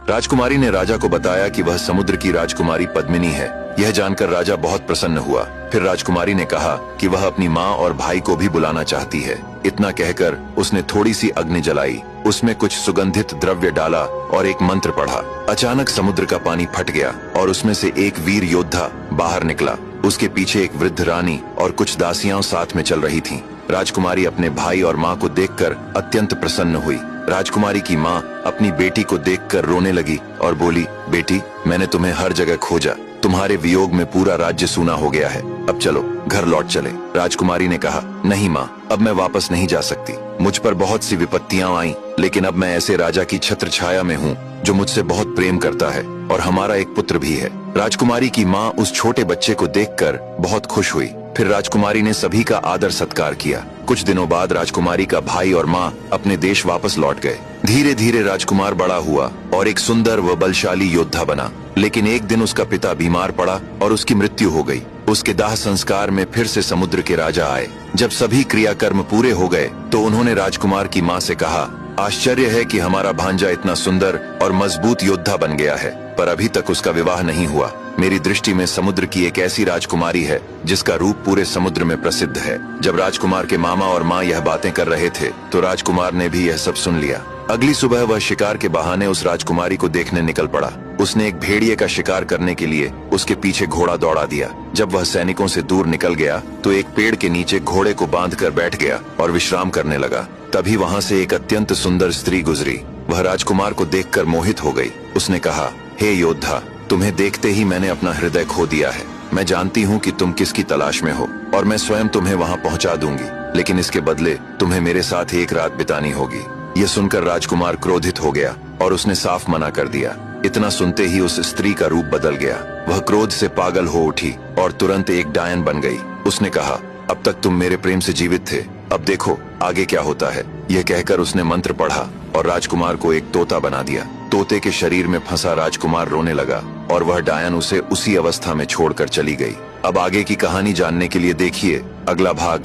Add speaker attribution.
Speaker 1: राजकुमारी ने राजा को बताया कि वह समुद्र की राजकुमारी पद्मिनी है। यह जानकर राजा बहुत प्रसन्न हुआ। फिर राजकुमारी ने कहा कि वह अपनी माँ और भाई को भी बुलाना चाहती है। इतना कहकर उसने थोड़ी सी अग्नि जलाई, उसमें कुछ सुगंधित द्रव्य डाला और एक मंत्र पढ़ा। अचानक समुद्र का पानी फट गया और उसमें से एक वीर योद्धा बाहर निकला। उसके पीछे एक वृद्ध रानी और कुछ दासियां साथ में चल रही थीं। राजकुमारी अपने भाई और माँ को देखकर अत्यंत प्रसन्न हुई। राजकुमारी की माँ अपनी बेटी को देखकर रोने लगी और बोली, बेटी, मैंने तुम्हें हर जगह खोजा, तुम्हारे वियोग में पूरा राज्य सूना हो गया है, अब चलो घर लौट चले। राजकुमारी ने कहा, नहीं माँ, अब मैं वापस नहीं जा सकती। मुझ पर बहुत सी विपत्तियां आईं, लेकिन अब मैं ऐसे राजा की छत्र छाया में हूँ जो मुझसे बहुत प्रेम करता है और हमारा एक पुत्र भी है। राजकुमारी की माँ उस छोटे बच्चे को देखकर बहुत खुश हुई। फिर राजकुमारी ने सभी का आदर सत्कार किया। कुछ दिनों बाद राजकुमारी का भाई और माँ अपने देश वापस लौट गए। धीरे धीरे राजकुमार बड़ा हुआ और एक सुंदर व बलशाली योद्धा बना। लेकिन एक दिन उसका पिता बीमार पड़ा और उसकी मृत्यु हो गई। उसके दाह संस्कार में फिर से समुद्र के राजा आए। जब सभी क्रियाकर्म पूरे हो गए तो उन्होंने राजकुमार की माँ से कहा, आश्चर्य है कि हमारा भांजा इतना सुंदर और मजबूत योद्धा बन गया है, पर अभी तक उसका विवाह नहीं हुआ। मेरी दृष्टि में समुद्र की एक ऐसी राजकुमारी है जिसका रूप पूरे समुद्र में प्रसिद्ध है। जब राजकुमार के मामा और माँ यह बातें कर रहे थे तो राजकुमार ने भी यह सब सुन लिया। अगली सुबह वह शिकार के बहाने उस राजकुमारी को देखने निकल पड़ा। उसने एक भेड़िए का शिकार करने के लिए उसके पीछे घोड़ा दौड़ा दिया। जब वह सैनिकों से दूर निकल गया तो एक पेड़ के नीचे घोड़े को बांधकर बैठ गया और विश्राम करने लगा। तभी वहाँ से एक अत्यंत सुंदर स्त्री गुजरी। वह राजकुमार को देखकर मोहित हो गई। उसने कहा, हे योद्धा, तुम्हें देखते ही मैंने अपना हृदय खो दिया है। मैं जानती हूँ कि तुम किसकी तलाश में हो और मैं स्वयं तुम्हें वहाँ पहुँचा दूंगी, लेकिन इसके बदले तुम्हें मेरे साथ एक रात बितानी होगी। यह सुनकर राजकुमार क्रोधित हो गया और उसने साफ मना कर दिया। इतना सुनते ही उस स्त्री का रूप बदल गया। वह क्रोध से पागल हो उठी और तुरंत एक डायन बन गई। उसने कहा, अब तक तुम मेरे प्रेम से जीवित थे, अब देखो आगे क्या होता है। यह कहकर उसने मंत्र पढ़ा और राजकुमार को एक तोता बना दिया। तोते के शरीर में फंसा राजकुमार रोने लगा और वह डायन उसे उसी अवस्था में छोड़कर चली गई। अब आगे की कहानी जानने के लिए देखिए अगला भाग।